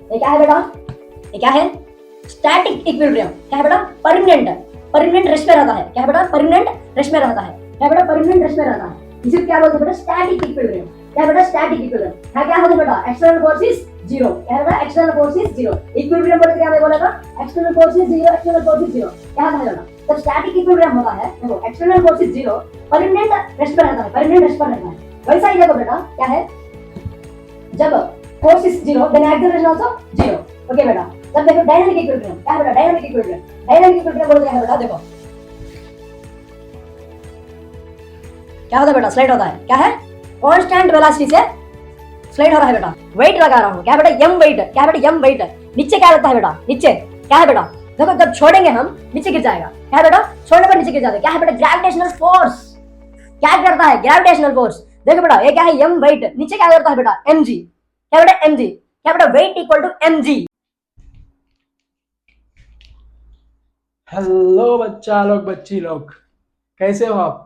ये क्या है बेटा, ये क्या है, स्टैटिक इक्विलिब्रियम। क्या है बेटा, परमानेंट, परमानेंट रेस्ट में रहता है। क्या है बेटा, परमानेंट रेस्ट में रहता है। क्या है बेटा, परमानेंट रेस्ट में रहता है। इसे क्या बोलते हैं बेटा, स्टैटिक इक्विलिब्रियम। क्या है बेटा, स्टैटिक इक्विलिब्रियम। क्या होता है बेटा, एक्सटर्नल फोर्स इज जीरो। क्या है बेटा, external force is zero. Equilibrium बोलते क्या बोला था, external force is zero, external force is zero. क्या होता है बेटा, जब स्टैटिक इक्विलिब्रियम होता है, देखो external force is zero, permanent rest पर रहता है, परमानेंट रेस्ट पर रहता है। वैसा ही देखो बेटा, क्या है, जब force is zero then acceleration also zero. Okay बेटा, जब देखो डायनामिक इक्विलिब्रियम। क्या है बेटा, डायनामिक इक्विलिब्रियम। डायनामिक इक्विलिब्रियम बोलते क्या है बेटा, देखो क्या होता है बेटा, स्लाइड होता है। क्या है, कांस्टेंट वेलोसिटी से स्लाइड हो रहा है बेटा। वेट लगा रहा हूं, क्या है बेटा, एम वेट। क्या है बेटा, एम वेट। नीचे क्या लगता है बेटा, नीचे क्या है बेटा, देखो जब छोड़ेंगे हम नीचे गिर जाएगा। क्या है बेटा, छोड़ने पर नीचे गिर जाता है। क्या है बेटा, ग्रेविटेशनल फोर्स। क्या करता है, ग्रेविटेशनल फोर्स। देखो बेटा, ये क्या है, एम वेट, नीचे क्या करता है बेटा, एम जी। क्या बेटा, एम जी। क्या बेटा, weight equal to M G. Hello बच्चा लोग, बच्ची लोग, कैसे हो आप?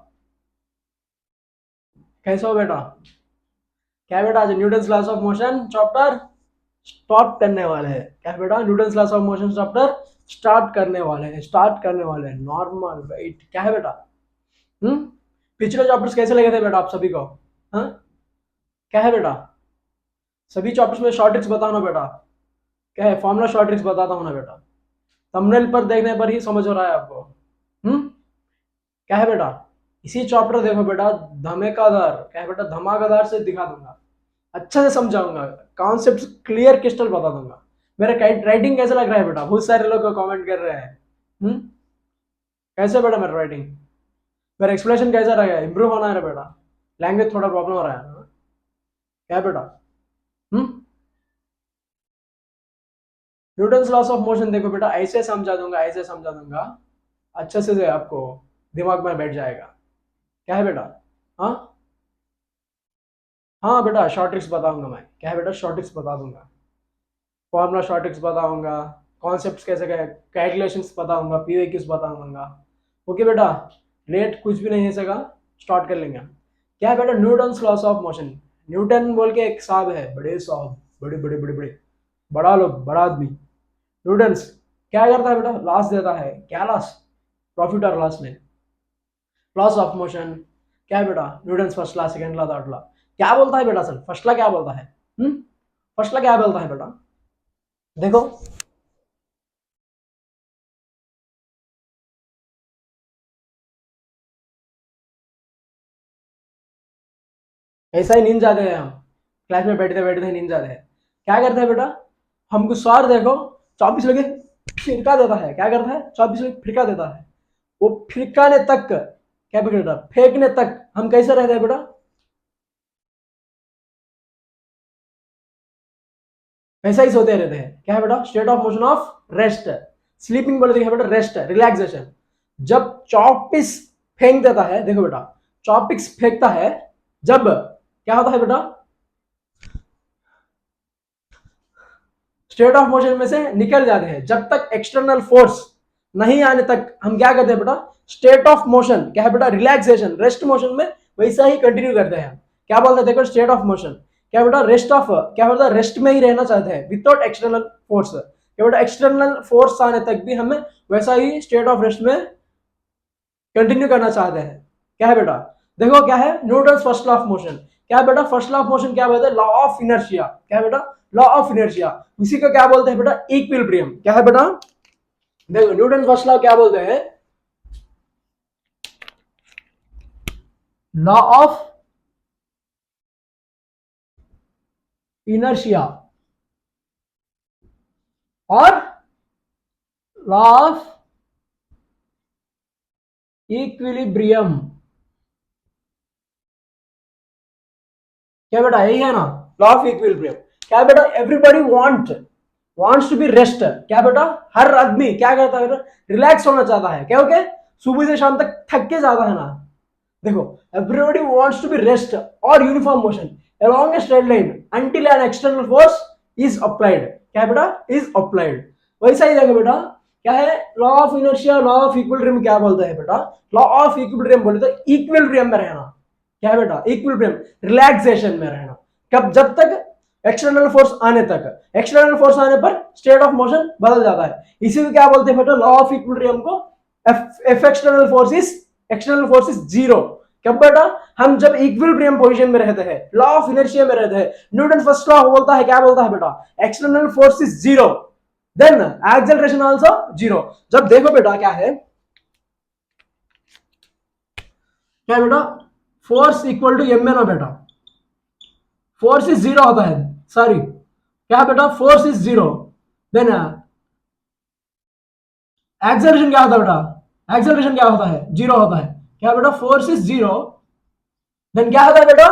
कैसे हो बेटा? क्या बेटा, आज Newton's loss of motion chapter start करने वाले हैं। क्या बेटा, Newton's loss of motion chapter start करने वाले हैं, नॉर्मल वेट। क्या है बेटा, पिछले चैप्टर्स कैसे लगे थे बेटा आप सभी को? हाँ, क्या है बेटा, सभी चैप्टर्स में शॉर्ट ट्रिक्स बताओ ना बेटा। क्या है, फॉर्मूला शॉर्ट ट्रिक्स बताता हूँ ना बेटा। थंबनेल पर देखने पर ही समझ हो रहा है आपको। क्या है बेटा, इसी चैप्टर देखो बेटा, धमाकेदार। क्या है बेटा, धमाकेदार से दिखा दूंगा, अच्छे से समझाऊंगा, कॉन्सेप्ट क्लियर क्रिस्टल बता दूंगा। मेरा राइटिंग कैसा लग रहा है बेटा? बहुत सारे लोग कमेंट कर रहे हैं। कैसे बेटा मेरा राइटिंग, मेरा एक्सप्लेनेशन कैसा रहेगा? इंप्रूव होना है बेटा, लैंग्वेज थोड़ा प्रॉब्लम हो रहा है ना? क्या है बेटा, न्यूटन्स लॉस ऑफ मोशन देखो बेटा, ऐसे समझा दूंगा, ऐसे समझा दूंगा, अच्छे से आपको दिमाग में बैठ जाएगा। क्या है बेटा, हाँ हाँ बेटा, शॉर्ट ट्रिक्स बताऊंगा मैं। क्या है बेटा, शॉर्ट ट्रिक्स बता दूंगा, फॉर्मूला शॉर्ट ट्रिक्स बताऊंगा, कॉन्सेप्ट्स कैसे कैलकुलेशंस बताऊंगा, पीवाईक्यूज बताऊंगा। ओके बेटा, लेट कुछ भी नहीं है सका, स्टार्ट कर लेंगे। क्या है बेटा, Newton's loss of motion. Newton बोल के एक साहब है, बड़े साहब, बड़े बड़े बड़े बड़े, बड़ा लोग, बड़ा आदमी। न्यूटन्स क्या करता है बेटा, लॉस देता है। क्या लॉस, प्रॉफिट और लॉस में, लॉस ऑफ मोशन। क्या है बेटा, Newton's first law, second law, third law. क्या बोलता है बेटा सर, फर्स्ट लॉ क्या बोलता है? फर्स्ट लॉ क्या बोलता है बेटा, देखो ऐसा ही नींद जाते हैं हम, क्लास में बैठते बैठते नींद जाते हैं। क्या करते हैं बेटा, हमको सर देखो 24 लगे फिरका देता है। क्या करता है, 24 लगे फिरका देता है। वो फिरकाने तक, क्या बेटा, फेंकने तक हम कैसे रहते हैं बेटा? ऐसा ही सोते रहते हैं। क्या है बेटा, state of motion of rest. Sleeping बोले देखिए बेटा, रेस्ट, रिलैक्सेशन। जब 24 फेंक देता है, देखो बेटा 24 फेंकता है, जब क्या होता है बेटा, स्टेट ऑफ मोशन में से निकल जाते हैं। जब तक एक्सटर्नल फोर्स नहीं आने तक हम क्या करते हैं बेटा, स्टेट ऑफ मोशन। क्या है बेटा, रिलैक्सेशन, रेस्ट मोशन में वैसा ही कंटिन्यू करते हैं। क्या बोलते हैं देखो, स्टेट ऑफ मोशन। क्या बेटा, रेस्ट ऑफ, क्या बोलता है, रेस्ट में ही रहना चाहते हैं विदाउट एक्सटर्नल फोर्स। क्या बेटा, एक्सटर्नल फोर्स आने तक भी हमें वैसा ही स्टेट ऑफ रेस्ट में कंटिन्यू करना चाहते हैं। क्या है बेटा, देखो क्या है, Newton's first law of motion. क्या है बेटा, फर्स्ट लॉ ऑफ मोशन क्या बोलते हैं, लॉ ऑफ इनर्शिया। क्या है बेटा, लॉ ऑफ इनर्शिया। उसी को क्या बोलते हैं बेटा, इक्विलिब्रियम। क्या है बेटा, देखो न्यूटन फर्स्ट लॉ क्या बोलते हैं, लॉ ऑफ इनर्शिया और लॉ ऑफ इक्विलिब्रियम। क्या बेटा, यही है ना, लॉ ऑफ इक्विलिब्रियम। क्या बेटा, everybody wants to be rest. क्या बेटा, हर आदमी क्या करता है बेटा, रिलैक्स होना चाहता है। क्या ओके, सुबह से शाम तक थक के जाता है ना। देखो, everybody wants to be rest और uniform motion along a straight line until an external force is applied। क्या बेटा, इज अप्लाइड। वैसा ही देखो बेटा, क्या है, law of inertia, law of equilibrium क्या बोलता है बेटा, लॉ ऑफ इक्विलिब्रियम बोले तो इक्विलिब्रियम में रहना। क्या है बेटा, इक्विलिब्रियम, रिलैक्सेशन में रहना। कब, जब तक एक्सटर्नल फोर्स आने तक। एक्सटर्नल फोर्स आने पर स्टेट ऑफ मोशन बदल जाता है। इसी को क्या बोलते हैं बेटा, लॉ ऑफ इक्विलिब्रियम को। F external force is zero. कब बेटा, हम जब इक्विलिब्रियम पोजीशन में रहते हैं, लॉ ऑफ इनर्शिया में रहते हैं, न्यूटन फर्स्ट लॉ बोलता है, क्या बोलता है बेटा, external force is zero, then acceleration also zero. जब देखो बेटा क्या है, क्या बेटा, फोर्स इक्वल टू एम है ना बेटा, फोर्स इज जीरो होता है, सॉरी क्या बेटा, force is zero, then acceleration क्या होता है बेटा, एक्सेलरेशन क्या होता है, जीरो होता है। क्या बेटा, फोर्स इज जीरो, देन क्या होता है बेटा,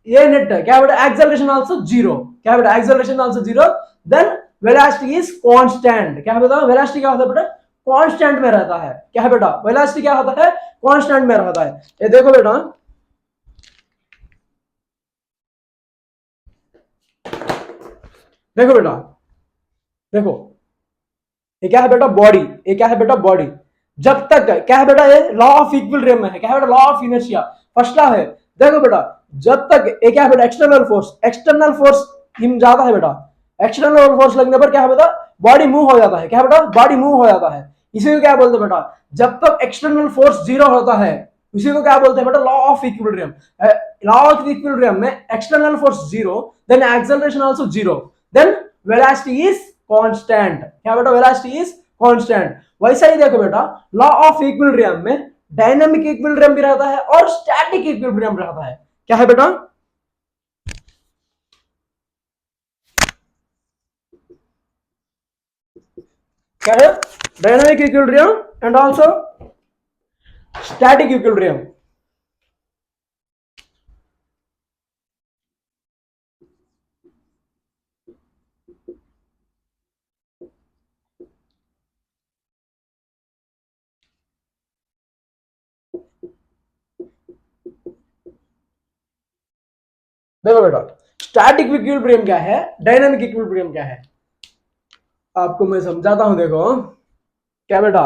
ये नेट क्या बेटा, एक्सेलरेशन आल्सो जीरो। क्या बेटा, acceleration also zero, then velocity is constant. क्या बेटा, वेलोसिटी क्या होता है बेटा, कांस्टेंट में रहता है। क्या है बेटा, वेलोसिटी क्या होता है, कांस्टेंट में रहता है। ये देखो बेटा, देखो बेटा, देखो ये क्या है बेटा, बॉडी, ये क्या है बेटा, बॉडी। जब तक क्या है बेटा, ये लॉ ऑफ इक्विलिब्रियम में है, क्या है बेटा, law of inertia first law है। देखो बेटा, जब तक ये क्या है बेटा, एक्सटर्नल फोर्स हिम जाता है बेटा, एक्सटर्नल फोर्स लगने पर क्या है बेटा, बॉडी मूव हो जाता है। क्या है बेटा, बॉडी मूव हो जाता है। इसी को क्या बोलते हैं बेटा, जब तक एक्सटर्नल फोर्स जीरो होता है, इसी को क्या बोलते हैं बेटा, law of equilibrium. Law of equilibrium में external force zero, then acceleration also zero, then velocity is constant. क्या बेटा, वेलोसिटी इज कांस्टेंट। वैसा ही देखो बेटा, लॉ ऑफ इक्विलिब्रियम में डायनामिक इक्विलिब्रियम भी रहता है और स्टैटिक इक्विलिब्रियम रहता है। क्या है बेटा, क्या है, dynamic equilibrium and also static equilibrium. देखो बेटा, स्टैटिक इक्विलिब्रियम क्या है, डायनामिक इक्विलिब्रियम क्या है, आपको मैं समझाता हूं। देखो क्या बेटा,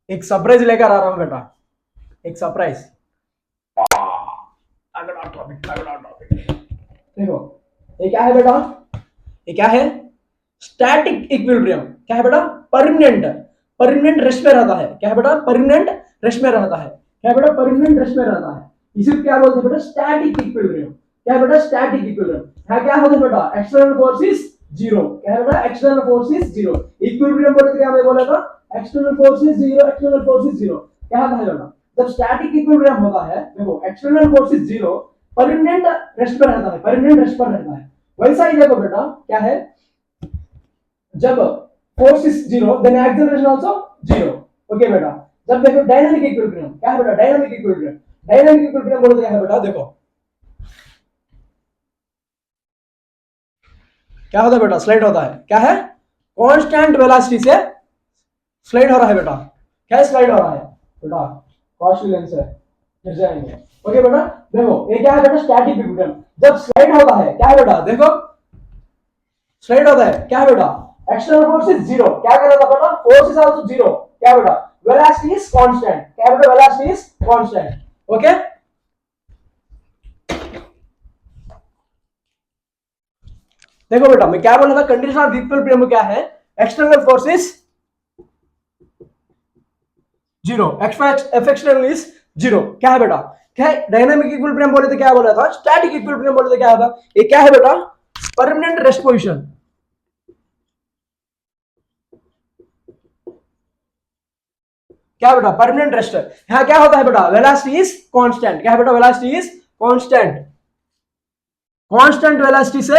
एक सरप्राइज लेकर आ रहा हूं बेटा, एक सरप्राइज। अगला टॉपिक देखो, ये क्या है बेटा, ये क्या है, स्टैटिक इक्विलिब्रियम। क्या है बेटा, परमानेंट रेस्ट में रहता है। क्या है बेटा, परमानेंट रेस्ट में रहता है। क्या है बेटा, परमानेंट रेस्ट में रहता है। इसे क्या बोलते हैं बेटा, स्टैटिक इक्विलिब्रियम। क्या है बेटा, स्टैटिक इक्विलिब्रियम। क्या होता है बेटा, एक्सटर्नल फोर्स इज जीरो। क्या है बेटा, external force is zero. Equilibrium बोले तो क्या मैं बोला था, external force is zero, external force is zero. क्या होता है बेटा, जब स्टैटिक इक्विलिब्रियम होता है, देखो external force is zero, permanent rest पर रहता है, परमानेंट रेस्ट पर रहता है। वैसा ही देखो बेटा, क्या है, जब force is zero, then acceleration also zero. Okay बेटा, जब देखो डायनामिक इक्विलिब्रियम। क्या है बेटा, डायनामिक इक्विलिब्रियम। डायनामिक इक्विलिब्रियम बोलते क्या है बेटा, देखो क्या होता है बेटा, स्लाइड होता है। क्या है, कांस्टेंट वेलोसिटी से स्लाइड हो रहा है बेटा। क्या स्लाइड हो रहा है बेटा, कॉस्टली लेंस है, गिर जाएंगे। ओके बेटा, देखो ये क्या है बेटा, स्टैटिक इक्विलिब्रियम। जब स्लाइड होता है, क्या है बेटा, देखो स्लाइड होता है, क्या है बेटा, एक्सटर्नल फोर्स इज जीरो। क्या कर रहा था बेटा, फोर्स इज आल्सो जीरो। क्या बेटा, वेलोसिटी इज कांस्टेंट। क्या बेटा, वेलोसिटी इज कांस्टेंट। ओके, देखो बेटा, मैं क्या बोला था, कंडीशन ऑफ इक्विलिब्रियम क्या है, external force is zero, F external is zero. क्या है बेटा, क्या है, डायनामिक इक्विलिब्रियम बोले तो क्या बोला था, स्टैटिक इक्विलिब्रियम बोले तो क्या था, ये क्या है बेटा, परमानेंट रेस्ट पोजीशन। क्या बेटा, परमानेंट रेस्ट। यहां क्या होता है बेटा, वेलोसिटी इज कांस्टेंट। क्या है बेटा, velocity is constant, constant velocity से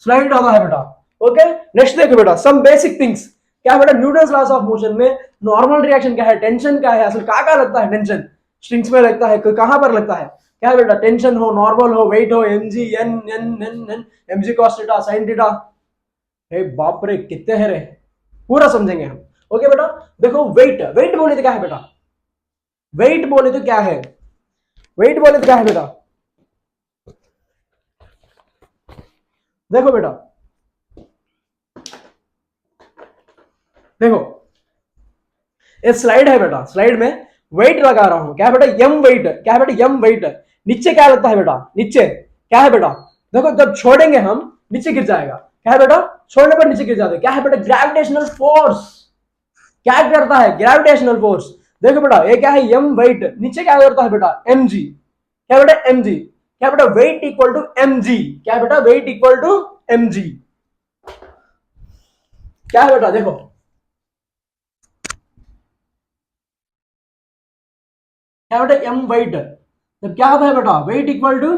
स्लाइड होता है बेटा। ओके, नेक्स्ट देखो बेटा, सम बेसिक थिंग्स। क्या बेटा, न्यूटन्स लॉस ऑफ मोशन में नॉर्मल रिएक्शन क्या है, टेंशन क्या है, असल कहां लगता है टेंशन, स्ट्रिंग्स में लगता है, कहां पर लगता है। क्या बेटा, टेंशन हो, नॉर्मल हो, वेट हो, M G N N N N M G cos theta sine theta. हे बाप रे, कितने हैं रे, पूरा समझेंगे हम। ओके बेटा, देखो वेट, वेट बोले तो क्या है बेटा, वेट बोले तो क्या है, वेट बोले तो क्या है बेटा, देखो बेटा, देखो ये स्लाइड है बेटा, स्लाइड में वेट लगा रहा हूं, क्या है बेटा एम वेट, क्या है बेटा एम वेट। नीचे क्या लगता है बेटा, नीचे क्या है बेटा, देखो जब छोड़ेंगे हम नीचे गिर जाएगा, क्या है बेटा छोड़ने पर नीचे गिर जाता है, क्या है बेटा ग्रेविटेशनल फोर्स। क्या करता है ग्रेविटेशनल फोर्स। देखो बेटा ये क्या है एम वेट, नीचे क्या करता है बेटा एम जी, क्या बेटा एम जी, क्या बेटा weight equal to M G, क्या बेटा weight equal to M G. क्या है बेटा देखो, क्या बेटा एम वेट, जब क्या होता है बेटा weight equal to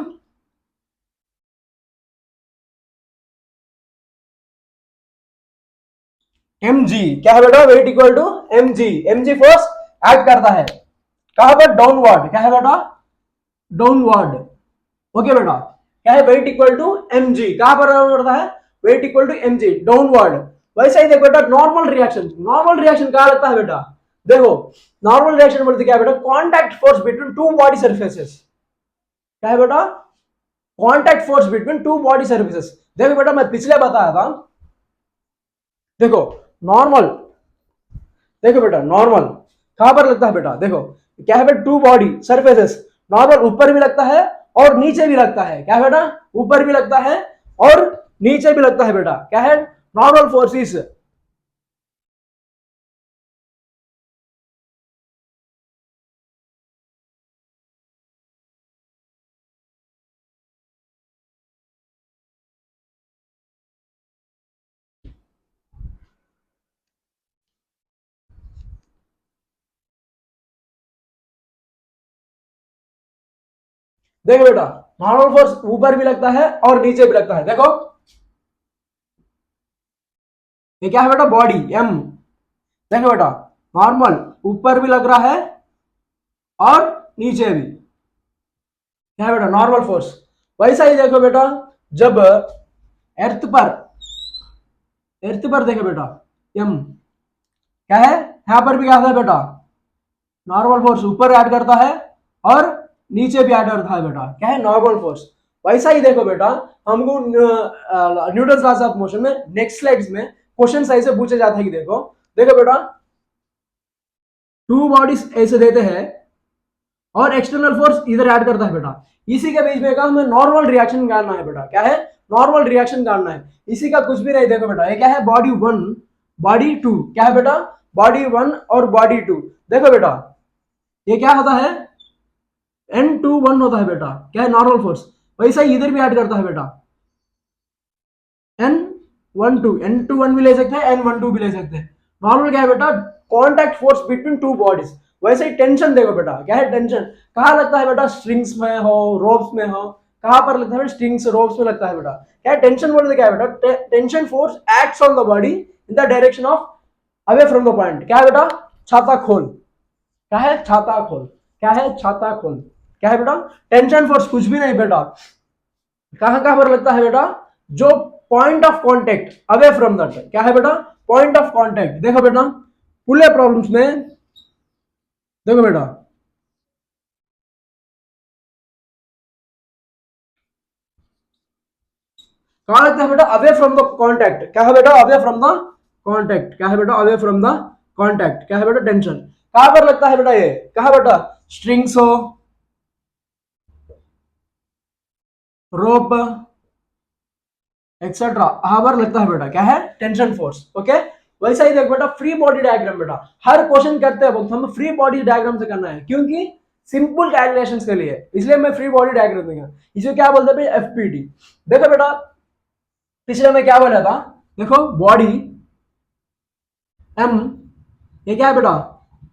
M G, क्या है बेटा weight equal to M G. M G force act करता है कहां पर डाउनवर्ड, क्या है बेटा डाउनवर्ड। ओके बेटा क्या है weight equal to M G, कहां पर करता है weight equal to M G downward. वैसे ही देखो बेटा नॉर्मल रिएक्शन, नॉर्मल रिएक्शन कहां लगता है बेटा, देखो नॉर्मल रिएक्शन बोलते क्या है बेटा contact force between two body surfaces, क्या है बेटा contact force between two body surfaces. देखो बेटा मैं पिछले बताया था, देखो नॉर्मल, देखो बेटा नॉर्मल कहां पर लगता है बेटा, देखो क्या है बेटा टू बॉडी सर्फेसेस, नॉर्मल ऊपर भी लगता है और नीचे भी लगता है, क्या है बेटा ऊपर भी लगता है और नीचे भी लगता है बेटा, क्या है नॉर्मल फोर्सेस। देखो बेटा नॉर्मल फोर्स ऊपर भी लगता है और नीचे भी लगता है, देखो ये क्या है बेटा बॉडी एम, देखो बेटा नॉर्मल ऊपर भी लग रहा है और नीचे भी, क्या है बेटा नॉर्मल फोर्स। वैसा ही देखो बेटा जब अर्थ पर, अर्थ पर देखो बेटा एम क्या है, यहां पर भी क्या है बेटा नॉर्मल फोर्स ऊपर ऐड करता है और नीचे भी ऐड करता है बेटा, क्या है नॉर्मल फोर्स। वैसा ही देखो बेटा हमको न्यूटन लॉस ऑफ मोशन में नेक्स्ट स्लाइड्स में क्वेश्चन ऐसे पूछे जाते हैं कि देखो, देखो बेटा टू बॉडीज ऐसे देते हैं और एक्सटर्नल फोर्स इधर ऐड करता है बेटा, इसी के बीच में का हमें नॉर्मल रिएक्शन निकालना है बेटा, क्या है नॉर्मल रिएक्शन निकालना है। इसी का कुछ भी नहीं, देखो बेटा ये क्या है बॉडी वन बॉडी टू, क्या है बेटा बॉडी वन और बॉडी टू। देखो बेटा ये क्या होता है N21 होता है बेटा, क्या है नॉर्मल फोर्स। वैसा ही इधर भी ऐड करता है बेटा N12 भी ले सकते हैं N12 भी ले सकते हैं। नॉर्मल क्या है बेटा contact force between two bodies. वैसे ही टेंशन देखो बेटा क्या है टेंशन कहां लगता है बेटा स्ट्रिंग्स में हो रोप्स में हो, कहां पर लगता है स्ट्रिंग्स रोप्स में लगता है बेटा, क्या है टेंशन बोलते क्या है बेटा tension force acts on the body in the direction of away from the point, क्या है बेटा छाता खोल, क्या है छाता खोल, क्या है छाता खोल, क्या है बेटा टेंशन फोर्स कुछ भी नहीं बेटा, कहां कहां पर लगता है बेटा जो point of contact away from that, क्या है बेटा पॉइंट ऑफ कांटेक्ट। देखो बेटा पूरे प्रॉब्लम्स में देखो बेटा कहां लगता है बेटा अवे फ्रॉम द कांटेक्ट, क्या है बेटा अवे फ्रॉम द कांटेक्ट, क्या है बेटा अवे फ्रॉम द कांटेक्ट, क्या है बेटा टेंशन कहां पर लगता है बेटा ये, कहा बेटा स्ट्रिंग्स हो रोप एक्सेट्रा कहां पर लगता है बेटा क्या है टेंशन फोर्स। ओके वैसा ही देख बेटा फ्री बॉडी डायग्राम, बेटा हर क्वेश्चन करते हैं वक्त हमें फ्री बॉडी डायग्राम से करना है क्योंकि सिंपल कैलकुलेशंस के लिए, इसलिए मैं फ्री बॉडी डायग्राम दूंगा। इसे क्या बोलते हैं एफपीडी। देखो बेटा पिछले में क्या बोला था, देखो बॉडी एम, ये क्या है बेटा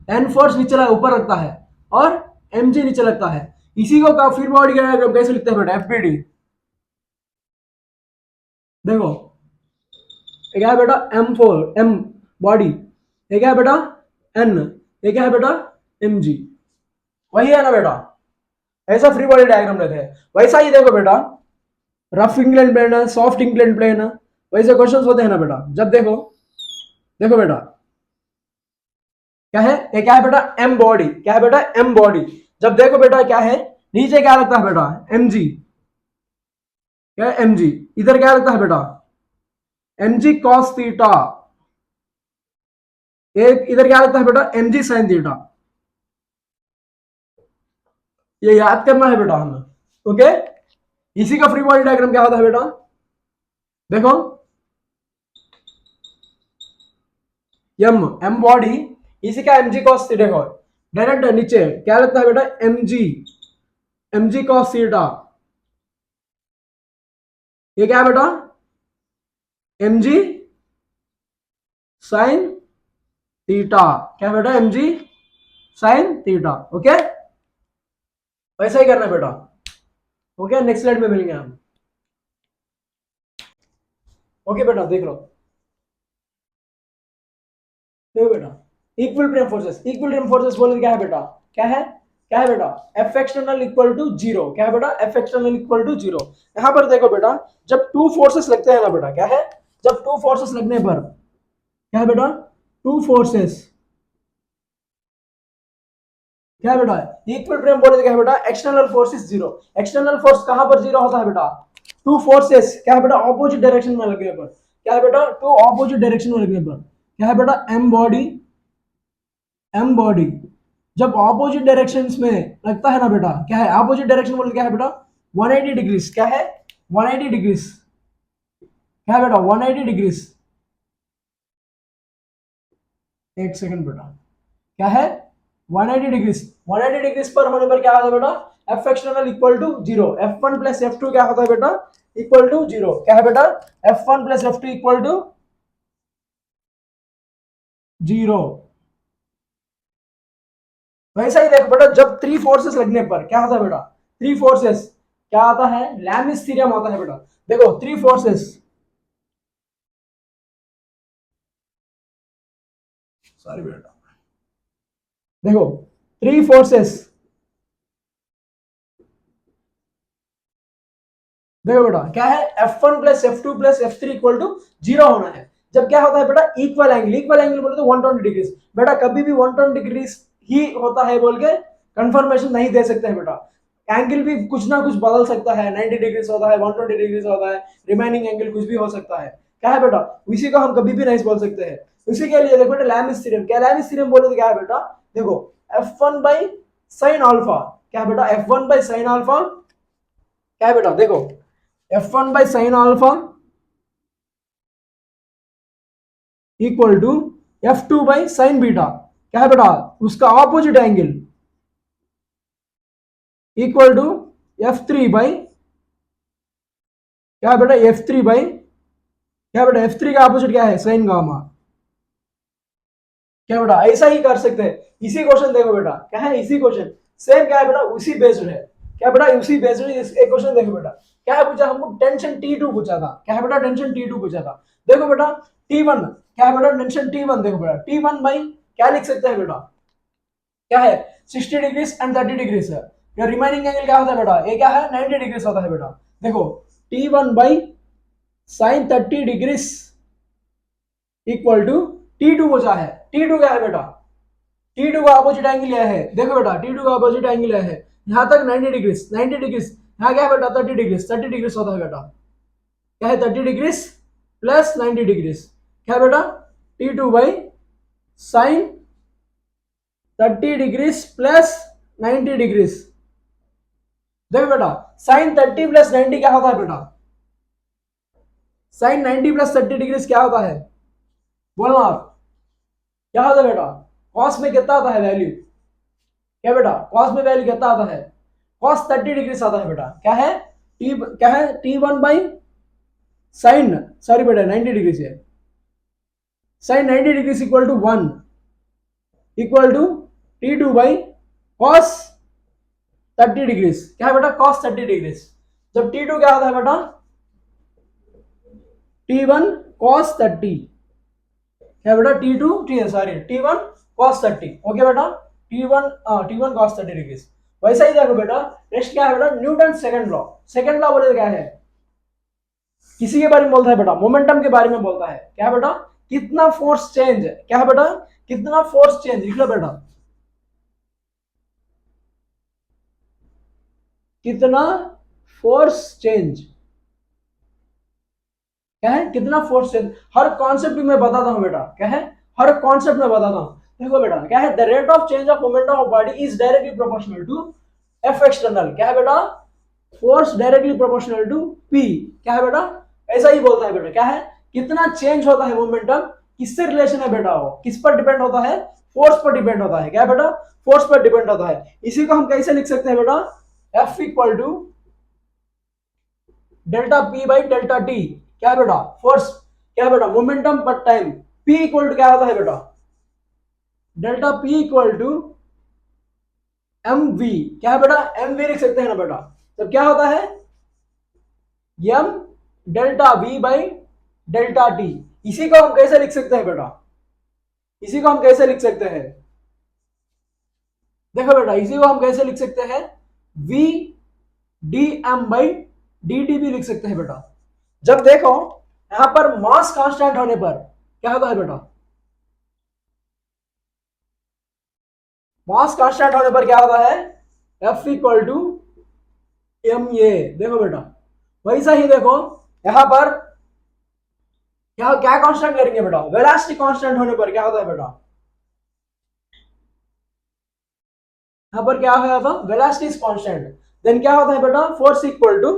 एन फोर्स नीचे ऊपर लगता है और एम जी नीचे लगता है, इसी को का फ्री बॉडी डायग्राम कैसे लिखते हैं बेटा एफपीडी। देखो ये क्या है बेटा एम फोर एम बॉडी, ये क्या है बेटा एन, ये क्या है बेटा एम जी, वही है ना बेटा, ऐसा फ्री बॉडी डायग्राम लेते हैं। वैसा ही देखो बेटा रफ इंक्लाइन प्लेन है सॉफ्ट इंक्लाइन प्लेन है, वैसे क्वेश्चंस होते हैं ना बेटा। जब देखो देखो बेटा क्या है ये क्या है बेटा एम बॉडी, क्या है बेटा एम बॉडी। जब देखो बेटा क्या है नीचे क्या लगता है बेटा एम जी, क्या है एम जी, इधर क्या लगता है बेटा एम जी कॉस थीटा, एक इधर क्या लगता है बेटा एम जी साइन थीटा। ये याद करना है बेटा हमें, ओके। इसी का फ्री बॉडी डायग्राम क्या होता है बेटा, देखो एम बॉडी, इसी का एम जी कॉस थीटा, देखो डायरेक्ट नीचे क्या लगता है बेटा, एम जी कॉस थीटा, ये क्या है बेटा, एम जी साइन थीटा, क्या बेटा, M G sine theta, okay. वैसा ही करना है बेटा, ओके। नेक्स्ट स्लाइड में मिलेंगे हम, ओके बेटा देख लो, देखो बेटा इक्विलिब्रियम फोर्सेस बोले क्या है बेटा, क्या है बेटा, F external equal to zero, क्या है बेटा, F external equal to zero. यहां पर देखो बेटा, जब टू फोर्सेस लगते हैं ना बेटा, क्या है, जब टू फोर्सेस लगने पर क्या है बेटा, टू फोर्सेस, क्या है बेटा, इक्विलिब्रियम बोले क्या है बेटा, external force is zero. External force कहां पर जीरो होता है बेटा, टू फोर्सेस क्या है बेटा, ऑपोजिट डायरेक्शन में लगने पर, क्या है बेटा, टू ऑपोजिट डायरेक्शन में लगने पर, क्या है बेटा, एम बॉडी जब ऑपोजिट डायरेक्शंस में लगता है ना बेटा, क्या है, ऑपोजिट डायरेक्शन बोले क्या है बेटा, 180 डिग्रीज, क्या है, 180 डिग्रीज, क्या है बेटा, 180 डिग्रीज, एक सेकंड बेटा, क्या है, 180 डिग्रीज, 180 डिग्रीज पर होने पर क्या होता है बेटा, F external equal to zero, F1 plus F2 क्या होता है बेटा, इक्वल टू जीरो, क्या है बेटा, F1 plus F2 equal to zero. वैसा ही देखो बेटा, जब थ्री फोर्सेस लगने पर क्या होता है बेटा, थ्री फोर्सेस क्या आता है, लैमिस थ्योरम आता है बेटा। देखो थ्री फोर्सेस, सॉरी बेटा, देखो थ्री फोर्सेस, देखो बेटा क्या है, F1 plus F2 plus F3 equal to zero होना है। जब क्या होता है बेटा, इक्वल एंगल बोले तो 120 डिग्रीज, बेटा कभी भी 120 डिग्रीज ही होता है बोल के कंफर्मेशन नहीं दे सकते हैं बेटा, एंगल भी कुछ ना कुछ बदल सकता है, 90 डिग्रीज होता है, 120 डिग्रीज होता है, रिमेनिंग एंगल कुछ भी हो सकता है, क्या है बेटा, इसी को हम कभी भी नहीं बोल सकते हैं। इसी के लिए देखो बेटा लैमिस थ्योरम, क्या लैमिस थ्योरम बोले तो क्या है बेटा, देखो F1 बाई साइन अल्फा, क्या है बेटा, F1 बाई साइन अल्फा, क्या है बेटा, देखो F1 by sine alpha equal to F2 by sine beta, क्या है बेटा, उसका opposite angle equal to F3 by, क्या है बेटा, F3 बाई, क्या बेटा, F3 का ऑपोजिट क्या है, साइन गामा, क्या बेटा, ऐसा ही कर सकते हैं। इसी क्वेश्चन देखो बेटा, क्या है, इसी क्वेश्चन सेम क्या है बेटा, उसी बेस्ड है, क्या बेटा, उसी बेस्ड है। इस एक क्वेश्चन देखो बेटा, क्या है पूछा हमको, टेंशन T2 पूछा था, क्या है बेटा, टेंशन T2 पूछा था। देखो बेटा T1 क्या है बेटा, टेंशन T1, देखो बेटा T1 बाई क्या लिख सकते हैं बेटा, क्या है, 60 डिग्रीज एंड 30 डिग्रीज है, या रिमेनिंग एंगल क्या होता है बेटा, ये क्या है, 90 डिग्रीज होता है बेटा। देखो T1 by sine 30 degrees equal to T2 पूछा है, T2 क्या है बेटा, T2 का अपोजिट एंगल यह है, देखो बेटा T2 का अपोजिट एंगल यह है, यहां तक 90 डिग्रीज, 90 डिग्रीज, यहाँ क्या है बेटा, 30 डिग्रीज, 30 डिग्रीज होता है बेटा, क्या है, 30 डिग्रीज प्लस 90 डिग्रीज, क्या है बेटा, T2 by sine 30 degrees plus 90 degrees. देखो बेटा साइन 30 प्लस 90 क्या होता है बेटा, साइन 90 प्लस 30 डिग्रीज क्या होता है, बोलना आप, क्या होता है बेटा, कॉस में कितना आता है वैल्यू, क्या बेटा, कॉस में वैल्यू कितना आता है, कॉस 30 डिग्री आता है बेटा, क्या है, टी क्या है, T1 बाई साइन, सॉरी बेटा 90 डिग्री से, sine 90 degree equal to 1 equal to T2 by cos 30 degrees, क्या है बेटा, कॉस 30 डिग्रीज। जब T2 क्या होता है बेटा, T1 cos 30, क्या बेटा, T2 sorry T1 cos 30, okay बेटा, T1 cos 30 डिग्रीज। वैसा ही देखो बेटा, नेक्स्ट क्या है बेटा, Newton second law, second law बोले तो क्या है, किसी के बारे में बोलता है बेटा, मोमेंटम के बारे में बोलता है, क्या है बेटा, कितना फोर्स चेंज, क्या है बेटा, कितना फोर्स चेंज, लिख लो बेटा, कितना फोर्स चेंज, क्या है, कितना फोर्स चेंज, हर कॉन्सेप्ट में बताता हूं बेटा, क्या है, हर कॉन्सेप्ट में बताता हूं। देखो बेटा क्या है, the rate of change of momentum of body is directly proportional to F external क्या है बेटा, force directly proportional to P, क्या है बेटा, ऐसा ही बोलता है बेटा, क्या है, कितना चेंज होता है मोमेंटम, किससे रिलेशन है बेटा, वो किस पर डिपेंड होता है, फोर्स पर डिपेंड होता है, क्या है बेटा, फोर्स पर डिपेंड होता है। इसी को हम कैसे लिख सकते हैं बेटा, F equal to delta P by delta T, क्या है बेटा, फोर्स, क्या है बेटा, मोमेंटम पर टाइम, पी इक्वल टू क्या होता है बेटा, delta P equal to M V, क्या है बेटा, एम वी लिख सकते हैं ना बेटा, तब क्या होता है M delta V by delta T. इसी को हम कैसे लिख सकते हैं बेटा, इसी को हम कैसे लिख सकते हैं, देखो बेटा इसी को हम कैसे लिख सकते हैं, V D M by D T भी लिख सकते हैं बेटा। जब देखो यहां पर मास कांस्टेंट होने पर क्या होता है बेटा, मास कांस्टेंट होने पर क्या होता है, F equal to M A, देखो बेटा वैसा ही देखो यहां पर क्या क्या कांस्टेंट करेंगे बेटा, वेलोसिटी कांस्टेंट होने पर क्या होता है बेटा, यहां पर क्या होया था, वेलोसिटी इज कांस्टेंट, देन क्या होता है बेटा, force equal to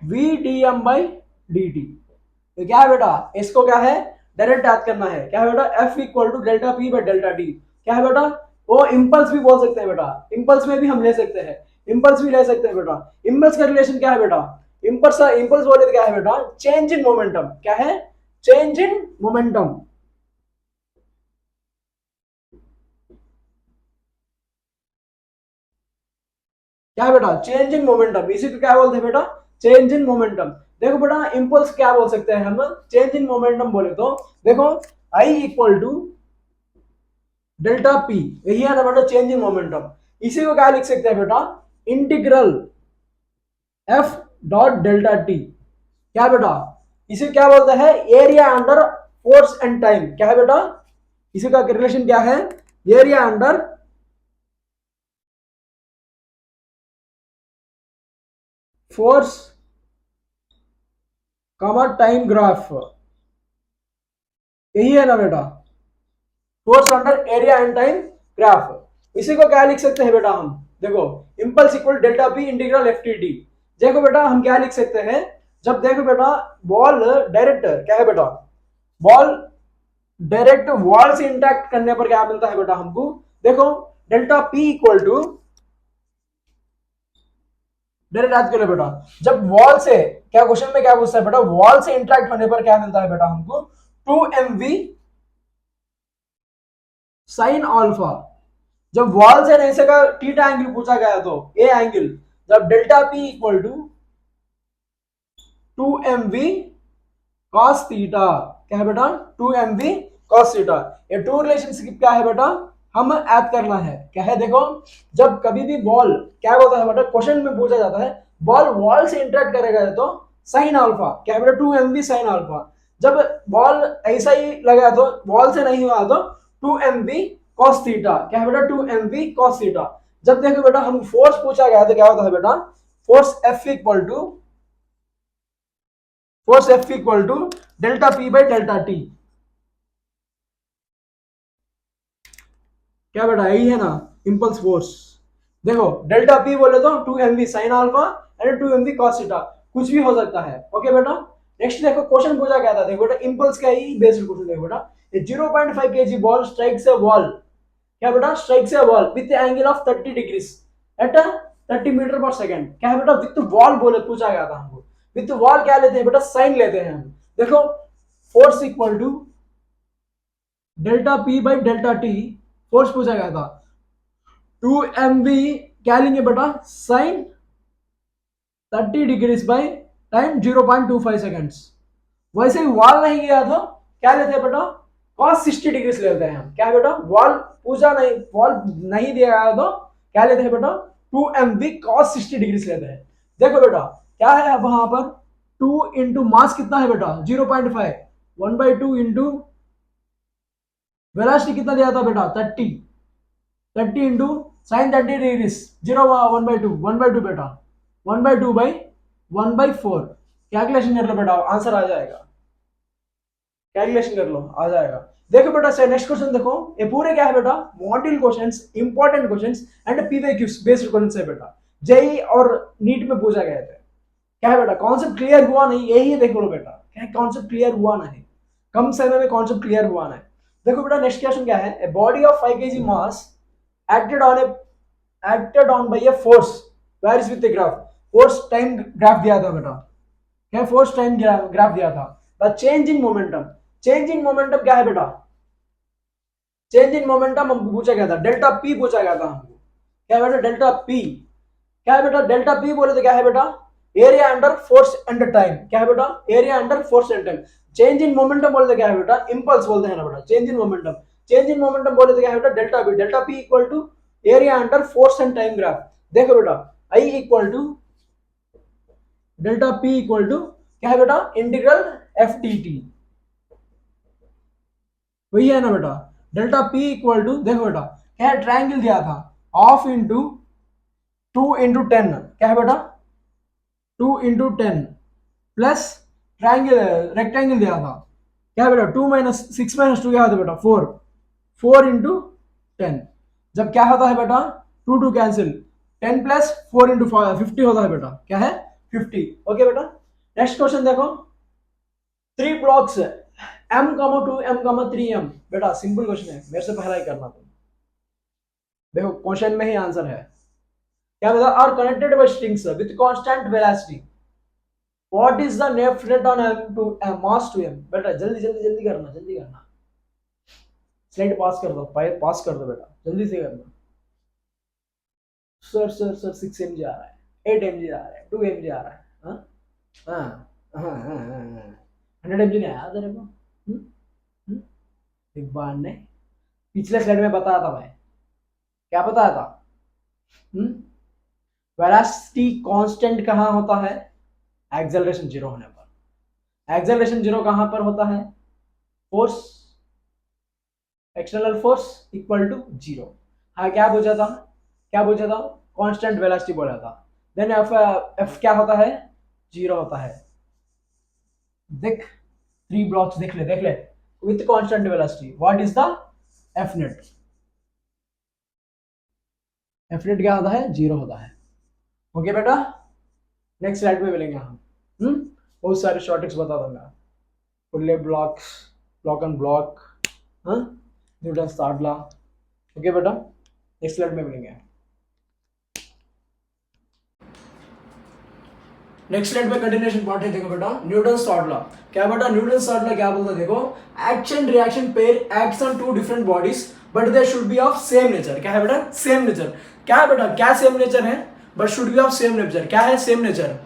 V D M by D T. तो क्या है बेटा, इसको क्या है डायरेक्ट याद करना है, क्या है बेटा, F equal to delta P by delta T, क्या है बेटा, वो इंपल्स भी बोल सकते हैं बेटा, इंपल्स में भी हम ले सकते हैं, इंपल्स भी ले सकते हैं बेटा। इंपल्स का रिलेशन क्या है बेटा, इंपल्स इंपल्स बोले तो क्या है बेटा, चेंज इन मोमेंटम, क्या है, चेंज इन मोमेंटम, क्या है बेटा, चेंज इन मोमेंटम, इसी को क्या बोलते हैं बेटा, चेंज इन मोमेंटम। देखो बेटा इंपल्स क्या बोल सकते हैं हम, चेंज इन मोमेंटम बोले तो देखो आई इक्वल टू डेल्टा पी, यही है ना बेटा चेंज इन मोमेंटम। इसी को क्या लिख सकते हैं बेटा, integral F dot delta T, क्या बेटा, इसे क्या बोलते हैं, area under force and time, क्या है बेटा, इसी का रिलेशन क्या है, एरिया अंडर फोर्स कमा टाइम ग्राफ, यही है ना बेटा, force under area and time graph. इसी को क्या लिख सकते हैं बेटा हम, देखो impulse equal delta P integral F T T. देखो बेटा हम क्या लिख सकते हैं, जब देखो बेटा बॉल डायरेक्ट क्या है बेटा, बॉल डायरेक्ट वॉल से इंटैक्ट करने पर क्या मिलता है बेटा हमको, देखो delta P equal to direct याद करो बेटा, जब वॉल से क्या क्वेश्चन में क्या पूछता है बेटा, वॉल से इंटरेक्ट होने पर क्या मिलता है बेटा हमको, 2mv साइन अल्फा। जब वॉल से नहीं सका थीटा एंगल पूछा गया तो ए एंगल, जब delta P equal to 2mv cos theta, क्या है बेटा, 2mv cos थीटा। ये टू रिलेशनशिप क्या है बेटा, हम ऐड करना है, क्या है, देखो जब कभी भी बॉल क्या होता है बेटा, क्वेश्चन में पूछा जाता है बॉल वॉल से इंटरेक्ट करेगा तो साइन अल्फा, क्या है बेटा, 2mv साइन अल्फा। जब बॉल ऐसा ही लगा तो बॉल से नहीं हुआ तो 2mv cos थीटा, क्या है बेटा, 2mv cos थीटा। जब देखो बेटा हम फोर्स पूछा गया तो क्या होता है बेटा, force F equal to delta P by delta T, क्या बेटा, यही है ना इंपल्स फोर्स। देखो डेल्टा पी बोले तो 2mv sine alpha and 2mv cos theta, कुछ भी हो सकता है। ओके बेटा, नेक्स्ट देखो क्वेश्चन पूछा गया था, देखो बेटा इंपल्स का ही बेस्ड क्वेश्चन, देखो बेटा 0.5 kg ball strikes a wall, क्या बेटा, strikes a wall with angle of 30 degrees at 30 meter per second, क्या है बेटा, विद वॉल बोले पूछा गया था हमको, विद वॉल क्या लेते हैं बेटा, साइन लेते हैं हम। देखो force equal to delta P by delta T, force पूछा गया था, 2mv क्या लेंगे बेटा, sine 30 degrees by time 0.25 seconds. वैसे ही वॉल नहीं गया तो क्या लेते हैं बेटा, cos 60 डिग्रीज लेते हैं हम, क्या है बेटा, वॉल पूछा नहीं, वॉल नहीं दिया गया तो क्या लेते हैं बेटा, 2mv cos 60 डिग्रीज लेते हैं। देखो बेटा क्या है अब वहां पर 2 इंटू मास कितना है बेटा, 0.5, 1/2 इंटू वेलोसिटी कितना दिया था बेटा, 30 इंटू साइन 30 डिग्रीज 1/2 बेटा, 1/2 बाई 1/4, कैलकुलेशन कर लो बेटा आंसर आ जाएगा। कैलकुलेशन कर लो, आ जाएगा। देखो बेटा से नेक्स्ट क्वेश्चन देखो, ये पूरे क्या है बेटा, module questions, important questions and PYQs based questions है बेटा, जेई और नीट में पूछा गए थे। क्या है बेटा, कॉन्सेप्ट क्लियर हुआ नहीं, यही देख लो बेटा, क्या कॉन्सेप्ट क्लियर हुआ नहीं, कम समय में कॉन्सेप्ट क्लियर हुआ नहीं। देखो बेटा नेक्स्ट क्वेश्चन क्या है, a body of 5 kg mass acted on by a force, where is with the graph, force time graph दिया था बेटा, क्या फोर्स टाइम ग्राफ दिया था। The change in momentum, change in momentum क्या है बेटा, चेंज इन मोमेंटम हमको पूछा गया था, डेल्टा पी पूछा गया था हमको, क्या है बेटा डेल्टा पी, क्या है बेटा डेल्टा पी बोले तो क्या है बेटा, area under force under time, क्या है बेटा area under force under time. Change in momentum बोलते क्या है बेटा, इंपल्स बोलते हैं ना बेटा, change in momentum, change in momentum बोले तो क्या है बेटा delta P equal to area under force and time graph. देखो बेटा I equal to delta P equal to क्या है बेटा इंटीग्रल एफ टी टी, वही है ना बेटा, डेल्टा पी इक्वल टू, देखो बेटा क्या है ट्रायंगल दिया था, ऑफ इंटू 2 into 10, क्या है बेटा 2 into 10 प्लस ट्रायंगल रेक्टेंगल दिया था, क्या है बेटा 2 - 6 - 2 क्या होता है बेटा 4, 4 into 10, जब क्या होता है बेटा 2 कैंसिल, 10 + 4 into 50 होता है बेटा, क्या है 50। ओके बेटा नेक्स्ट क्वेश्चन देखो, 3 ब्लॉक्स M, 2, M, 3M, बेटा सिंपल क्वेश्चन है, मेरे से पहला ही करना तुम, देखो क्वेश्चन में ही आंसर है, क्या बता, are connected by strings with constant velocity, what is the net rate on m to m mass to m, बेटा जल्दी जल्दी जल्दी करना, जल्दी करना, स्लाइड पास कर दो, पास कर दो बेटा, जल्दी से करना। सर 6 mg आ रहा है, 8 mg आ रहा है, 2 mg आ रहा है, हाँ हाँ हाँ 100 mg नहीं आया तेरे को, एक बार ने पिछले स्लाइड में बताया था भाई, क्या बताया था, वेलोसिटी कांस्टेंट कहां होता है, एक्सेलरेशन 0 होने पर, एक्सेलरेशन 0 कहां पर होता है, force external force equal to 0। हाँ क्या पूछा था, क्या पूछा था, कांस्टेंट वेलोसिटी बोला था, देन एफ क्या होता है 0 होता है। देख 3 ब्लॉक्स देख ले with constant velocity, what is the F net, F net क्या होता है 0 होता है। ओके बेटा नेक्स्ट स्लाइड में मिलेंगे हम, बहुत सारे शॉर्ट ट्रिक्स बता दूंगा, pulley blocks, block and block, Newton start law. Okay बेटा नेक्स्ट स्लाइड में मिलेंगे। नेक्स्ट स्लाइड में कंटिन्यूएशन पार्ट है, देखो बेटा न्यूटन स्टार्ट लॉ, क्या बेटा न्यूटन स्टार्ट लॉ क्या बोलता है, देखो action reaction pair acts on 2 different bodies but they should be of same nature, क्या है बेटा सेम नेचर, क्या है बेटा क्या सेम नेचर है, but should be of same nature, क्या है सेम नेचर,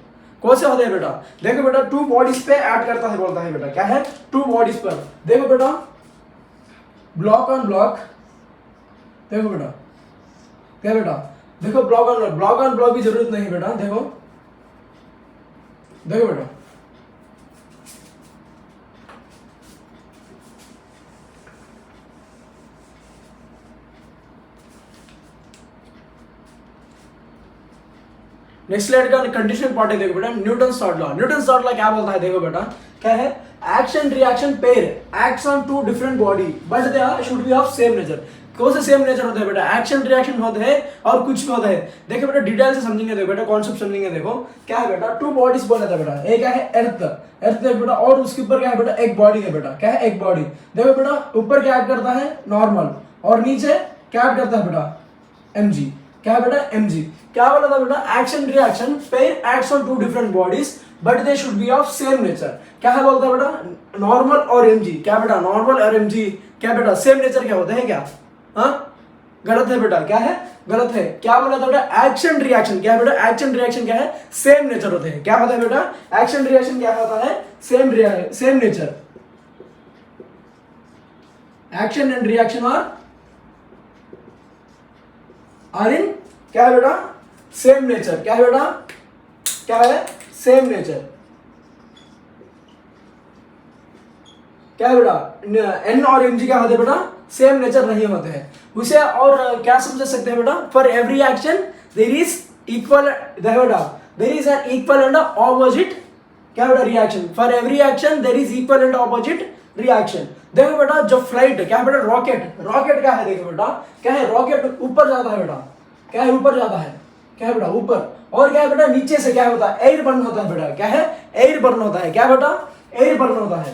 कौन से होते हैं बेटा, देखो बेटा 2 बॉडीज पे ऐड करता है बोलता है बेटा, क्या है 2 बॉडीज पर, देखो बेटा ब्लॉक ऑन ब्लॉक, देखो बेटा क्या बेटा, देखो ब्लॉक ऑन ब्लॉक की जरूरत नहीं बेटा, देखो देखो बेटा नेक्स्ट स्लाइड का कंडीशन पार्ट है, देखो बेटा Newton start law, Newton start law क्या बोलता है, देखो बेटा क्या है action reaction pair acts on 2 different body but they should be of same nature, कौन से सेम नेचर होते हैं बेटा, एक्शन रिएक्शन होते हैं और कुछ भी होता है, देखो बेटा डिटेल से समझेंगे, देखो बेटा कॉन्सेप्ट समझेंगे, देखो क्या है बेटा 2 बॉडीज बोला था बेटा, एक है अर्थ देखो बेटा, और उसके ऊपर क्या है बेटा एक बॉडी है बेटा, क्या है एक बॉडी, देखो बेटा ऊपर क्या ऐड करता है नॉर्मल और नीचे क्या ऐड करता है बेटा mg, क्या है बेटा mg, क्या बोला था बेटा action reaction pair acts on 2 different bodies but they should be of same nature, क्या है बोलता है बेटा नॉर्मल और mg, क्या बेटा नॉर्मल और mg क्या बेटा सेम नेचर क्या होते हैं क्या, हाँ गलत है बेटा, क्या है गलत है, क्या बोला था बेटा एक्शन रिएक्शन, क्या है बेटा एक्शन रिएक्शन क्या है सेम नेचर होते हैं, क्या होता है बेटा एक्शन रिएक्शन क्या होता है same nature, action and reaction are in क्या है बेटा सेम नेचर, क्या है बेटा क्या है सेम नेचर, क्या है बेटा एन और mg क्या होते हैं बेटा सेम नेचर नहीं होते हैं, उसे और क्या समझ सकते हैं बेटा, for every action there is equal, देखो बेटा there is an equal and opposite क्या बेटा reaction, for every action there is equal and opposite reaction. देखो बेटा जो फ्लाइट क्या है बेटा, रॉकेट, रॉकेट क्या है देखो बेटा, क्या है रॉकेट ऊपर जाता है बेटा, क्या है ऊपर जाता है, क्या है बेटा ऊपर, और क्या है बेटा नीचे से क्या होता है, एयर बर्न होता है बेटा, क्या है एयर बर्न होता है, क्या बेटा एयर बर्न होता है,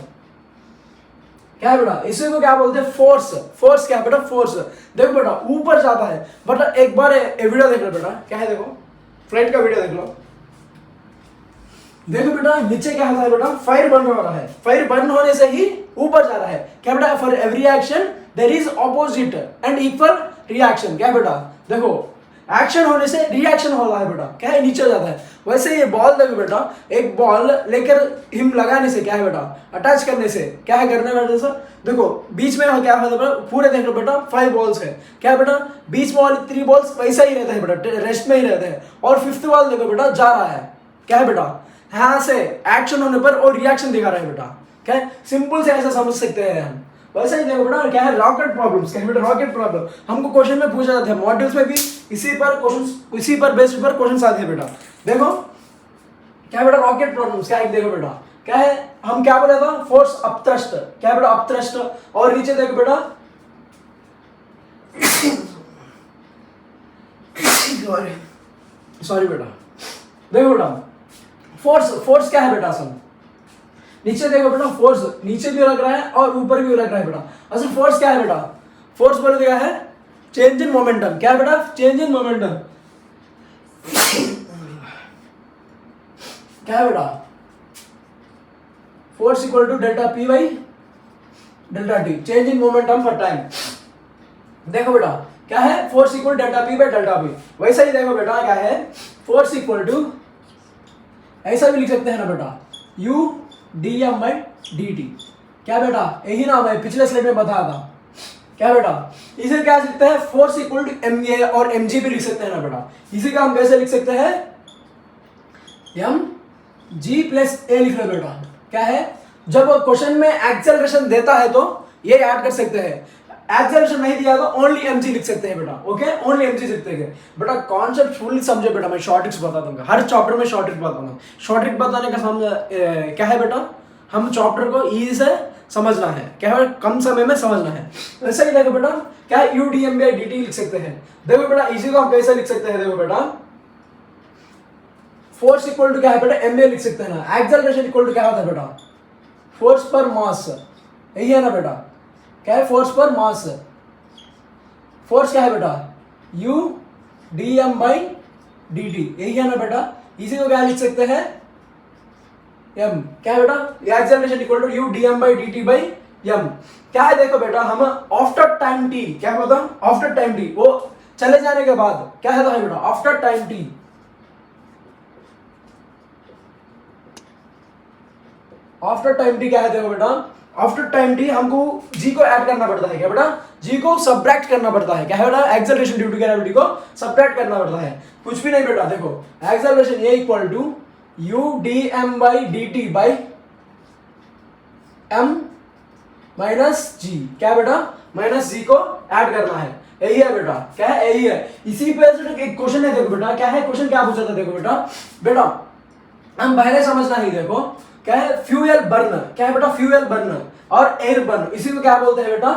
क्या है बेटा, इसी को क्या बोलते हैं फोर्स, फोर्स क्या है बेटा फोर्स। देखो बेटा ऊपर जाता है, मतलब एक बार वीडियो देख लो बेटा, क्या है देखो फ्लाइट का वीडियो देख लो, देखो बेटा नीचे क्या होता है बेटा, फायर बर्न हो रहा है, फायर बर्न होने से ही ऊपर जा रहा है, क्या बेटा for every action there is opposite and equal reaction, क्या बेटा देखो एक्शन होने से रिएक्शन हो रहा है बेटा, क्या है नीचे जाता है। वैसे ये बॉल देखो बेटा, एक बॉल लेकर हिम लगाने से क्या है बेटा, अटैच करने से क्या है करने बेटा सर, देखो बीच में क्या है बेटा, पूरे देख लो बेटा 5 बॉल्स है, क्या है बेटा बीच में वाले 3 बॉल्स वैसा ही रहता है बेटा, रेस्ट में ही रहते हैं, और 5th बॉल देखो बेटा जा रहा है, क्या है बेटा यहाँ से एक्शन होने पर और रिएक्शन दिखा रहा है बेटा, क्या है सिंपल से ऐसा समझ सकते हैं हम। वैसे ही देखो बेटा क्या है रॉकेट प्रॉब्लम्स, क्या है बेटा रॉकेट प्रॉब्लम हमको क्वेश्चन में पूछा जाता है, मॉड्यूल्स में भी इसी पर क्वेश्चन, इसी पर बेस्ड पर क्वेश्चन आते हैं बेटा। देखो क्या बेटा रॉकेट प्रॉब्लम्स क्या है, देखो बेटा क्या है हम क्या बोला था फोर्स अपथ्रस्ट, क्या बेटा अपथ्रस्ट, और नीचे देखो बेटा सॉरी बेटा, देखो बेटा फोर्स, फोर्स क्या है बेटा असल, नीचे देखो बेटा फोर्स नीचे भी लग रहा है और ऊपर भी लग रहा है बेटा, असल फोर्स क्या है बेटा, फोर्स बोलो क्या है चेंज इन मोमेंटम, क्या है बेटा चेंज इन मोमेंटम, क्या है बेटा force equal to delta P by delta T, change in momentum for time. देखो बेटा क्या है force equal delta P by delta P, वैसा ही देखो बेटा क्या है फोर्स इक्वल टू ऐसा भी लिख सकते हैं ना बेटा u dm बाई dt, क्या बेटा यही नाम है पिछले स्लाइड में बताया था, क्या बेटा इसे क्या लिखते हैं फोर्स इक्वल टू ma और mg भी लिख सकते हैं ना बेटा, इसी का हम कैसे लिख सकते हैं mg प्लस a लिख रहे बेटा, क्या है जब क्वेश्चन में एक्सेलरेशन देता है तो ये ऐड कर सकते हैं, एक्सेलरेशन नहीं दिया तो ओनली mg लिख सकते हैं बेटा, ओके ओनली mg लिखते हैं बेटा, कॉन्सेप्ट फुल्ली समझे बेटा, मैं शॉर्ट ट्रिक्स बता दूंगा हर चैप्टर में, शॉर्ट ट्रिक बताऊंगा, शॉर्ट ट्रिक बताने का क्या है बेटा हम चैप्टर को इजी से समझना है, क्या है कम समय में समझना है। वैसे ही देखो बेटा क्या है u dm by dt लिख सकते हैं, देखो बेटा इसी को हम कैसे लिख सकते हैं, देखो बेटा फोर्स इक्वल टू क्या है बेटा ma लिख सकते हैं ना, एक्सेलरेशन इक्वल टू क्या होता है बेटा फोर्स पर मास, यही है ना बेटा, क्या है फोर्स पर मास, फोर्स क्या है बेटा u dm by dt, यही है ना बेटा, इसी को क्या लिख सकते हैं m, क्या है बेटा acceleration equal to u dm by dt by m, क्या है देखो बेटा हम आफ्टर टाइम t, क्या होता आफ्टर टाइम t, वो चले जाने के बाद क्या है बेटा after time t, after time T क्या है देखो बेटा आफ्टर टाइम टी हमको जी को ऐड करना पड़ता है, क्या बेटा जी को सब्ट्रैक्ट करना पड़ता है, क्या है बेटा एक्सेलरेशन ड्यू टू ग्रेविटी को सब्ट्रैक्ट करना पड़ता है, कुछ भी नहीं बेटा देखो acceleration A equal to u dm by dt by m minus G, क्या बेटा माइनस जी को ऐड करना है, यही है बेटा, क्या है यही है। इसी पे एक क्वेश्चन है देखो बेटा, क्या है क्वेश्चन क्या पूछा था देखो बेटा, बेटा हम पहले समझना ही देखो क्या है फ्यूएल बर्न, क्या है बेटा फ्यूएल बर्न और एयर बर्न, इसी को क्या बोलते हैं बेटा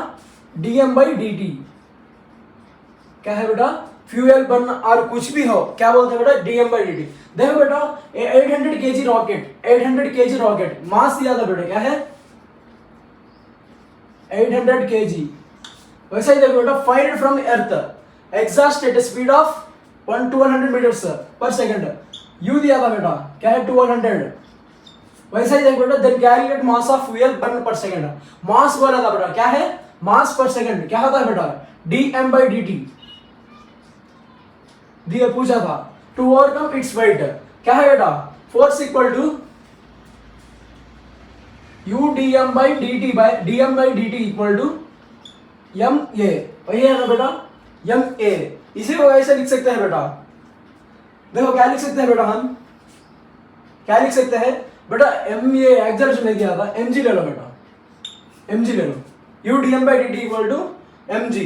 dm by dt, क्या है बेटा फ्यूएल बर्न और कुछ भी हो क्या बोलते हैं बेटा dm by dt। देखो बेटा 800 kg रॉकेट, 800 kg रॉकेट मास दिया था बेटा, क्या है 800 kg, वैसे ही देखो बेटा fired from earth exhaust at speed of 1200 meters per second, U दिया था बेटा क्या है 1200, वैसे ही देखो बेटा then calculate mass of fuel burn per second, mass बोला था बेटा क्या है मास पर सेकंड, क्या होता है बेटा dm by dt दिया पूछा था, टू ओवरकम इट्स वेट क्या है बेटा force equal to u dm by dt equal to m a, वही है ना बेटा m a, इसी को ऐसे लिख सकते हैं बेटा, देखो क्या लिख सकते हैं बेटा हम क्या लिख सकते हैं बेटा m a एक्सेलरेशन नहीं दिया था mg ले लो बेटा, mg ले लो u dm by dt equal to mg,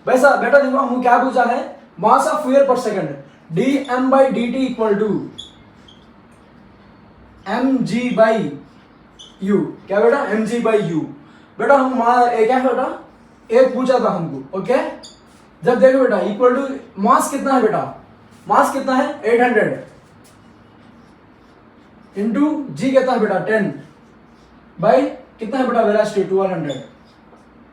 वैसा बेटा देखो हम क्या पूछा है mass of fuel per second dm by dt equal to mg by u, क्या बेटा mg by u, बेटा हम क्या है बेटा, एक पूछा था हमको, ओके। जब देखो बेटा इक्वल टू मास कितना है बेटा, मास कितना है 800 इंटू जी कितना है बेटा 10 बाई कितना है बेटा वेलोसिटी 1200,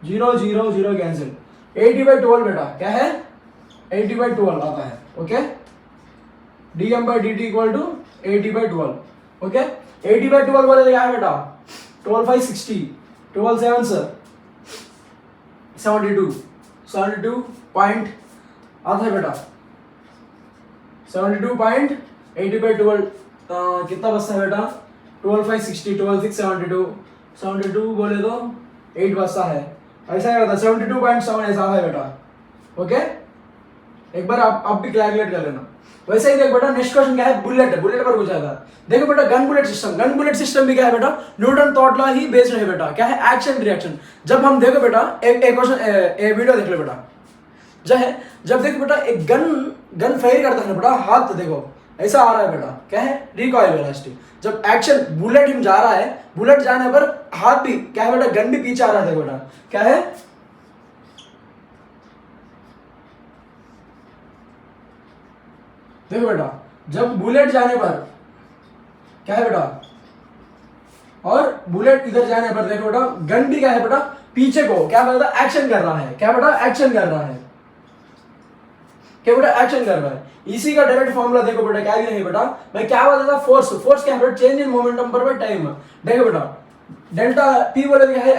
0 0 0 कैंसिल, 80/12 बेटा क्या है 80/12 आता है, okay. dm/dt equal to 80/12, okay. 80/12 बोले तो क्या है बेटा 12 5 60, 12 7 72 पॉइंट आता है बेटा 72.80/12 कितना बचता है बेटा 12 5 60, 12 6 72 बोले तो 8 बचता है, ऐसा ही होता है 72.7 ऐसा है बेटा, ओके। एक बार आप भी कैलकुलेट कर लेना। वैसे ही देख बेटा नेक्स्ट क्वेश्चन क्या है, बुलेट पर पूछा था। देखो बेटा गन बुलेट सिस्टम भी क्या है बेटा न्यूटन थॉट लॉ ही बेस्ड है बेटा, क्या है एक्शन रिएक्शन। जब हम देखो बेटा एक क्वेश्चन वीडियो देख लो बेटा, जब देखो बेटा एक गन फायर करता है बेटा, हाथ देखो ऐसा आ रहा है बेटा, क्या है रिकॉइल वेलोसिटी। जब एक्शन बुलेट हिम जा रहा है, बुलेट जाने पर हाथ भी क्या है बेटा, गन भी पीछे आ रहा है बेटा, क्या है देखो बेटा जब बुलेट जाने पर क्या है बेटा, और बुलेट इधर जाने पर देखो बेटा गन भी क्या है बेटा पीछे को क्या बेटा एक्शन कर रहा है, क्या बेटा एक्शन कर रहा है, क्या बेटा एक्शन कर रहा है। इसी का डायरेक्ट फॉर्मूला देखो बेटा क्या है बेटा, मैं क्या बोला था फोर्स क्या है बेटा चेंज इन मोमेंटम पर टाइम। देखो बेटा डेल्टा टी बोले तो क्या है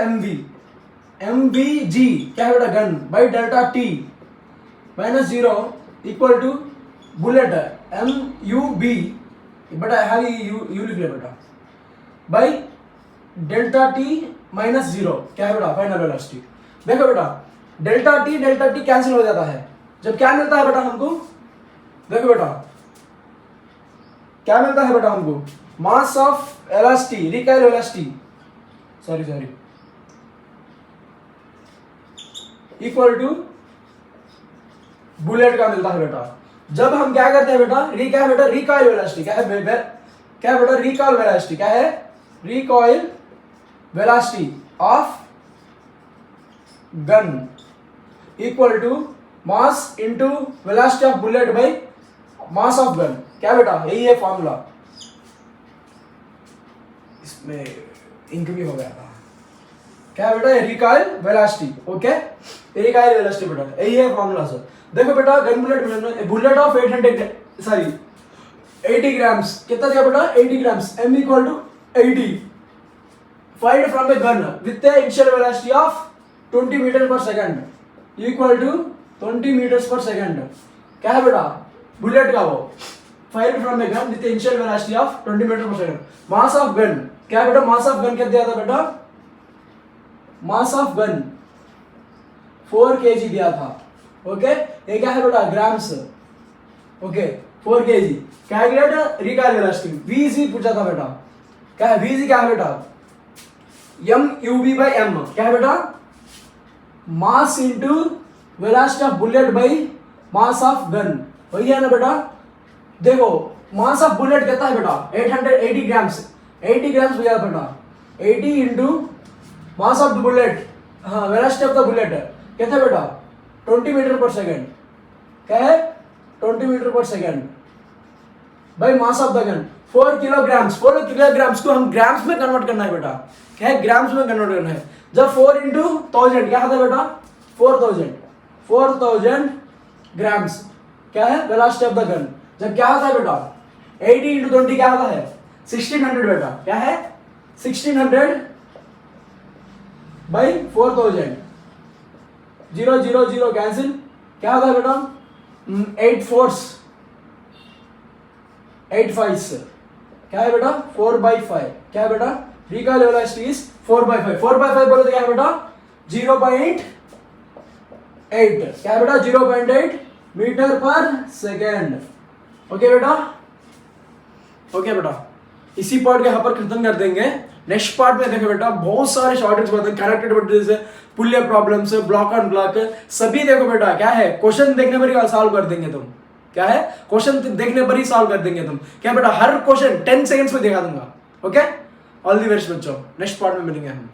mv जी क्या है बेटा gun by delta T minus 0 equal to bullet MUB बेटा यू लिख ले बेटा बाई डेल्टा टी माइनस 0 क्या है बेटा फाइनल वेलोसिटी। देखो बेटा डेल्टा टी कैंसिल हो जाता है, जब क्या मिलता है बेटा हमको, देखो बेटा क्या मिलता है बेटा हमको mass of velocity recoil velocity sorry equal to bullet का मिलता है बेटा। जब हम क्या करते हैं बेटा रिकॉइल वेलोसिटी क्या है बेटा रिकॉइल वेलोसिटी क्या है recoil velocity of gun equal to mass into velocity of bullet by mass of gun, क्या बेटा यही है फॉर्मूला। इसमें इंक भी हो गया था, क्या बेटा recoil velocity, okay recoil velocity बेटा यही है फॉर्मूला सर। देखो बेटा गन बुलेट ऑफ 80 ग्राम्स कितना दिया बेटा 80 grams m equal to 80 find from a gun with a initial velocity of 20 metre per second equal to 20 metres per second, क्या है बेटा बुलेट का वो find from a gun with a initial velocity of 20 metre per second. Mass of gun क्या है बेटा मास of gun क्या दिया था बेटा, मास ऑफ गन 4 kg दिया था, ओके। ये क्या है बेटा grams, okay 4 kg। Calculate recoil velocity VC पूछा था बेटा, क्या है VC क्या है बेटा MUB बाई M क्या है बेटा मास into velocity of bullet by mass of gun, वही है ना बेटा। देखो मास ऑफ बुलेट कितना है बेटा 880 ग्राम्स 80 ग्राम्स भैया बेटा 80 into mass of the bullet, हाँ वेलोसिटी ऑफ द बुलेट कितना बेटा 20 मीटर पर सेकंड, क्या है 20 metre per second by mass of the gun 4 kilograms को हम ग्राम्स में कन्वर्ट करना है बेटा, क्या है ग्राम्स में कन्वर्ट करना है। जब 4 इंटू 1000 क्या होता है बेटा 4000 ग्राम्स क्या है वेलोसिटी ऑफ द गन। जब क्या होता है बेटा 80 इंटू 20 क्या होता है 1600 बेटा, क्या है 1600 बाई 4000 0 0 0 कैंसिल, क्या होता है बेटा 8 4 8 5 क्या है बेटा 4/5 क्या है बेटा रिकॉइल वेलोसिटी इज 4/5 बोले तो क्या है बेटा 0.8 क्या है बेटा 0.8 मीटर पर सेकेंड, ओके बेटा इसी पार्ट के यहाँ पर खत्म कर देंगे। नेक्स्ट पार्ट में देखो बेटा बहुत सारे शॉर्टेज बताएंगे, कनेक्टेड बटन से पुल्ले प्रॉब्लम्स ब्लॉक ऑन ब्लॉक सभी देखो बेटा क्या है क्वेश्चन देखने पर ही सॉल्व कर देंगे तुम, क्या है क्वेश्चन देखने पर ही सॉल्व कर देंगे तुम, क्या बेटा हर क्वेश्चन 10 सेकंड्स में दिखा दूंगा, ओके। ऑल दी बेस्ट बच्चों, नेक्स्ट पार्ट में मिलेंगे हम।